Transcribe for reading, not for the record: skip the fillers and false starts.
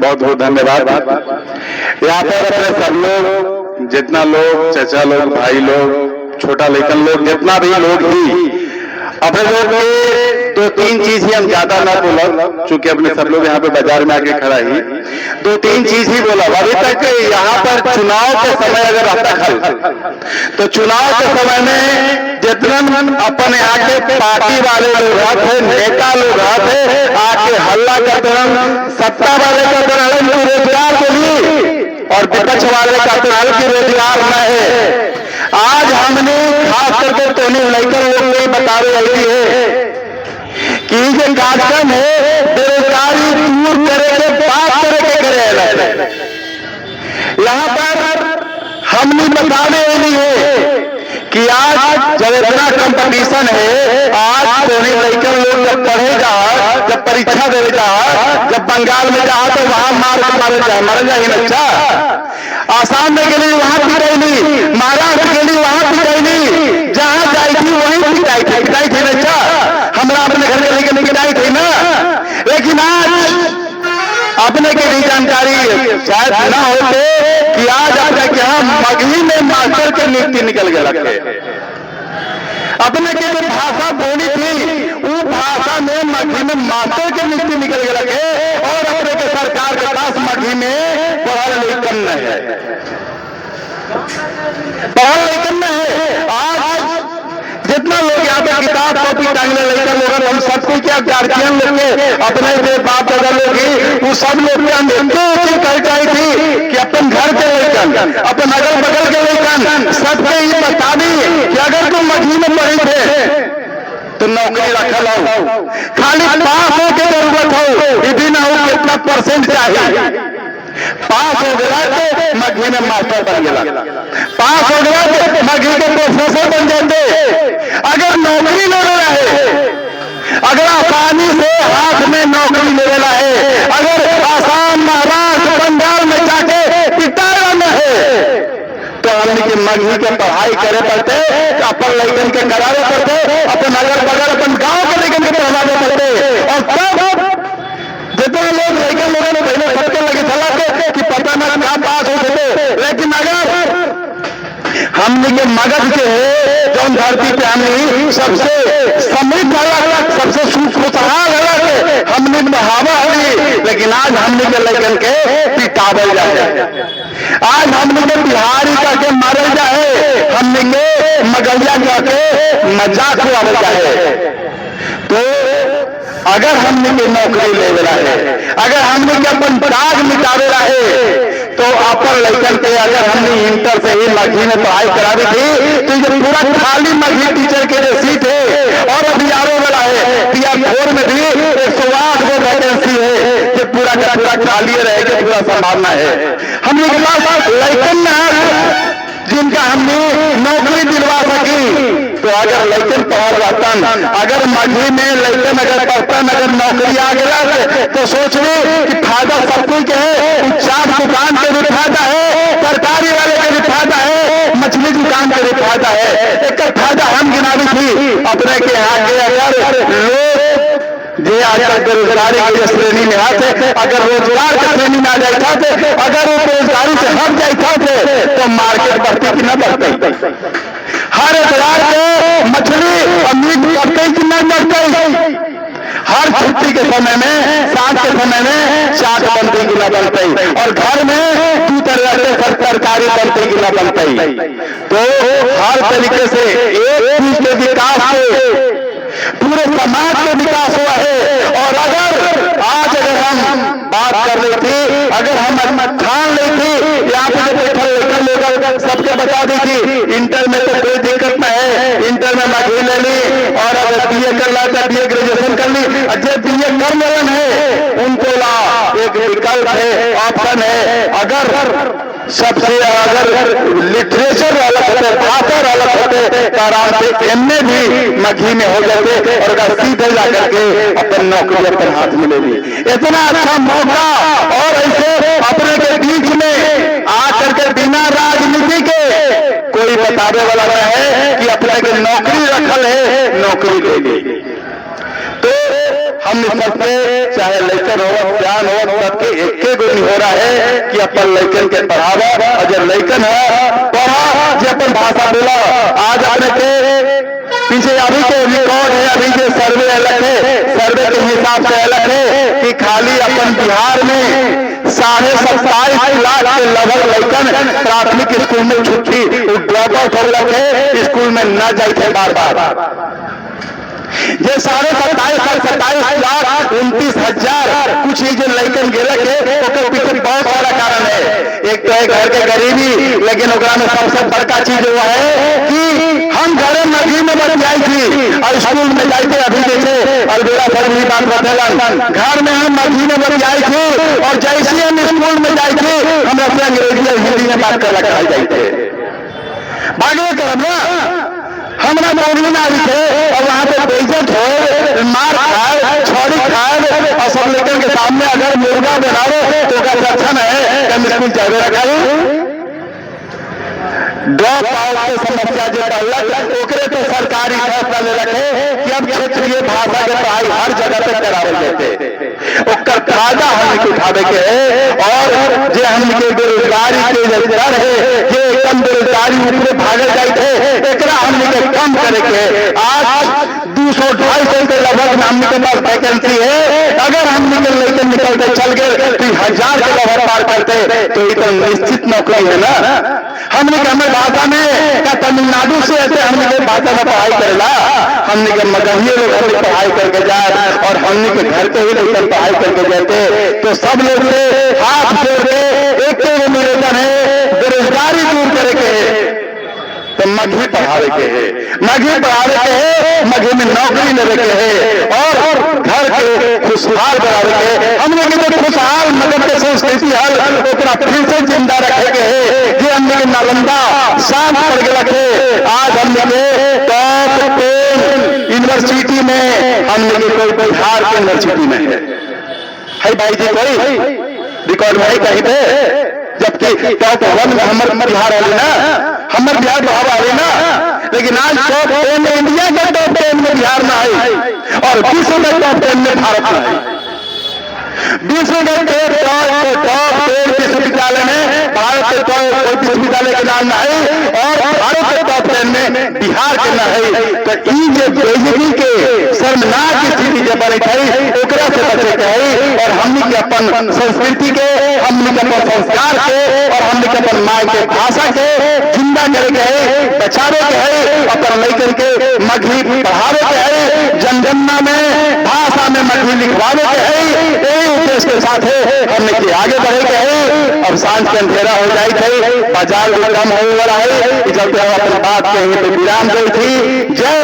बहुत बहुत धन्यवाद। यहाँ पर अपने सब लोग, जितना लोग, चाचा लोग, भाई लोग, छोटा लेकिन लोग, जितना भी लोग ही अपने लोग के दो तीन चीज ही हम ज्यादा ना बोला, चूंकि अपने सब लोग यहाँ पे बाजार में आके खड़ा ही दो तीन चीज ही बोला। अभी तक यहाँ पर चुनाव के समय अगर रहता खल तो चुनाव के समय में जितना अपने यहाँ के पार्टी वाले लोग थे, नेता लोग थे, आके हल्ला करते हैं, सत्ता वाले करते हैं रोजगार के लिए और विपक्ष वाले करते हैं कि रोजगार न है। आज हमने खास करके टोनी लड़कर लोग को बतावे लगी है कि जो कार्यक्रम है बेरोजगारी दूर करे के बात करे करे यहाँ पर हमने बताने वाली है कि आज जब इतना कंपटीशन है, आज टोनी लड़कर लोग जब पढ़ेगा, जब परीक्षा देगा, जब बंगाल में जा तो वहां मर जाए बच्चा, आसाम में के लिए वहां पिटाई, महाराष्ट्र के लिए वहां पिटाई, जहां जाई थी वहीं पिटाई थी बच्चा, हमारा अपने घर के लेके पिटाई थी ना। लेकिन आज अपने के लिए जानकारी शायद न होते कि आज आपका क्या मगही में मास्टर के नियुक्ति निकल गया रखे। अपने के जो भाषा बोली थी वो भाषा में मगही में मास्टर के नियुक्ति निकल गया रखे और अपने के सरकार के पास मगही में पढ़ा लिखन नहीं है, पढ़ा लिखन नहीं है। आज जितना लोग यहाँ पे किताब कॉपी टांगने लेकर लोग हम सबको क्या गार्जियन लेके अपने जो बाप दादा लोग वो सब लोग कह गई थी कि अपन घर के लेकर, अपन अगल बगल के लेकर सबके ये बता दी कि अगर तुम मछली में पढ़ी थे तो नौकरी रखल हो, खाली पास हो के जरूरत हो, यदि ना हो कितना परसेंट चाहिए, पास हो गया तो मगही में मास्टर बन गया, पास हो गया तो मगही के प्रोफेसर बन जाते। अगर नौकरी ले रहा है, अगर आसानी से हाथ में नौकरी ले रहा है, अगर आसाम महाराष्ट्र बंगाल में जाके पिटारा न है तो हमने की मगही के पढ़ाई करे पड़ते, अपन लड़कन के करावे पड़ते, अपन अगर बगल अपन गांव के लड़कन के पढ़ावे पड़ते। और तब जितने लोग लड़कन लोगों ने पहले सबके लगे चला कि पता ना क्या पास हो सकते, लेकिन अगर हमने के मगध के जो धरती पे हमने सबसे समृद्ध अलग, सबसे खुशहाल अलग हमने बढ़ावा हुई, लेकिन आज हमने के लेकिन के पिटावल जाए, आज हमने के बिहारी करके मारे जाए, हमने के मगलिया करके मजाक उड़ावल जाए। तो अगर हमने के नौकरी ले रहा है, अगर हमने के अपन दाग मिटावे रहे तो अपन लड़कन के अगर हमने इंटर से ही मगही में पढ़ाई करावी थी तो ये पूरा खाली मगही टीचर के जो सीट है और अभी आरो वाला है PR4 में भी 108 वो वैकेंसी है, ये पूरा का पूरा खाली रहेगा, पूरा संभावना है। हमने के पास लड़कन जिनका हमने नौकरी दिलवा सकी, तो अगर लड़कन पढ़ रहतन, अगर मगही में लड़कन अगर पढ़तन, अगर नौकरी आ गया तो सोच ली कि फायदा सब कुछ है, चाट दुकान के भी फायदा है, सरकारी वाले के भी फायदा है, मछली दुकान के भी फायदा है। एक फायदा हम गिनावी थी अपने के यहाँ के अगर लोग जे आजकल बेरोजगारी की श्रेणी में आते, अगर रोजगार की श्रेणी में आ जाता थे, अगर वो बेरोजगारी से हट जाता थे तो मार्केट बढ़ती कि न बढ़ती, हर एतवार के मछली और मीट बढ़ते कि न बढ़ते, हर छुट्टी के समय में, शाम के समय में चाट बनती कि न बनती, और घर में दूध सरकारी बनती कि न बनती। तो हर तरीके से एक चीज के विकास से पूरे समाज में विकास हुआ है। और अगर आज अगर हम बात कर रही थी, अगर हम ठान ली थी, यहाँ पे बैठे लोग सबके बता दी थी इंटर में तो कोई दिक्कत नहीं है, इंटर में मगही ले ली और अगर BA कर ला तो BA ग्रेजुएशन कर ली, जो BA कर लेन है उनको ला एक विकल्प है, ऑप्शन है। अगर सबसे अगर लिटरेचर अलग होते, भाषा अलग होते तो आराम से MA भी मगही में हो जाते और अगर सीधे जाकर के अपन नौकरी अपन हाथ में ले ली। इतना अच्छा मौका और ऐसे अपने के बीच में आकर के बिना राजनीति के कोई बताने वाला है कि अपने के नौकरी रखल है, नौकरी ले ली। तो हमने सबसे चाहे लड़कन हो प्यान हो, सबके एक गो हो रहा है कि अपन लड़कन के पढ़ावा, और जब लड़कन है पढ़ा जो अपन भाषा बोला। आज अपने के पीछे अभी के रिकॉर्ड है, अभी के सर्वे अलग है, सर्वे के हिसाब से अलग है कि खाली अपन बिहार में 27.5 लाख के लगभग लड़कन प्राथमिक स्कूल में छुट्टी ड्रॉप आउट हो लगे, स्कूल में न जाते बार बार। ये 27.5 लाख 29,000 कुछ ही जो लड़कन गिरक है, उसके पीछे बहुत सारा कारण है। एक तो है घर के गरीबी, लेकिन ओकरा में सबसे बड़का चीज वो है कि हम घरे मघी में बच जाए थी और स्कूल में जाते अभी जैसे अलबेड़ा सर भी बात बतेलन, घर में हम मघी में बच जाए थे और जैसे हम स्कूल में जाए थे हम अपने अंग्रेजी और हिंदी में बात कर रखा जाते भागे करब ना हमरा बोली ना भी थे, और वहां पे बेइज्जत हो, मार खाए, छोड़ी खाए, और सब लड़कन के सामने अगर मुर्गा बनाओ तो क्या लक्षण है कि हम स्कूल जावे रखा ड्रॉप आउट के समस्या जो पहले ओकरे तो सरकारी फैसला ले रखे कि अब क्षेत्रीय भाषा के पढ़ाई हर जगह पे करावल देते, ओकर फायदा हम उठावे के है। और जो हम के बेरोजगारी के जरूरत है, जे कम बेरोजगारी ऊपर भागे जाते एकरा हमने के कम करे के। आज 200-250 के लगभग हमने के पास वैकेंसी है, अगर हमने के लेकर निकलते चल गए तो 1000 के लगभग पार करते तो ये तो निश्चित नौकरी है ना। हमने के हमें भाषा में क्या तमिलनाडु से ऐसे हमने के भाषा में पढ़ाई करेला, हमने के मगहिए लोग हमने पढ़ाई करके जाए और हमने के घर के ही लोग पढ़ाई करके जाते, तो सब लोग से हाथ जोड़ के एक निवेदन है बेरोजगारी दूर करे के है तो मघी पढ़ावे के है, मघी पढ़ावे के है, मघी में नौकरी लेवे के है और घर के खुशहाल बनावे के। हमने के जो खुशहाल मगध के संस्कृति हल ओकरा फिर से जिंदा रखे के है। जे हमने के नालंदा शांत पड़ गया के आज हमने के टॉप 10 यूनिवर्सिटी में हमने के कोई बिहार के यूनिवर्सिटी में है भाई जी, कोई रिकॉर्ड में कहीं पे, जबकि टॉप 1 में हमारे बिहार वाले ना, हमारे बिहार भाव आ रही ना, लेकिन आज टॉप 10 इंडिया के टॉप 10 में बिहार में आई और विश्व में टॉप 10 में भारत में आई। विश्व में टॉप 10 विश्वविद्यालय में भारत के कोई विश्वविद्यालय के नाम न है और भारत के टॉप 10 में बिहार के न है। तो ये बेइज्जती के शर्मनाक स्थिति जो बनी थी ओकरा से बचे के है और हमने के अपन संस्कृति के, हमने के अपन संस्कार के और हमने के अपन माय के भाषा के जिंदा करे के है, बचावे के है, अपन लेकर के मघी पढ़ावे के है, जनगणना में भाषा में मघी लिखवावे के है। उद्देश्य के साथ है हमने के आगे बढ़े के है। अब सांझ के अंधेरा हो जाए थे, बाजार भी कम होने वाला है, जब हम अपनी बात के विराम गई थी। जय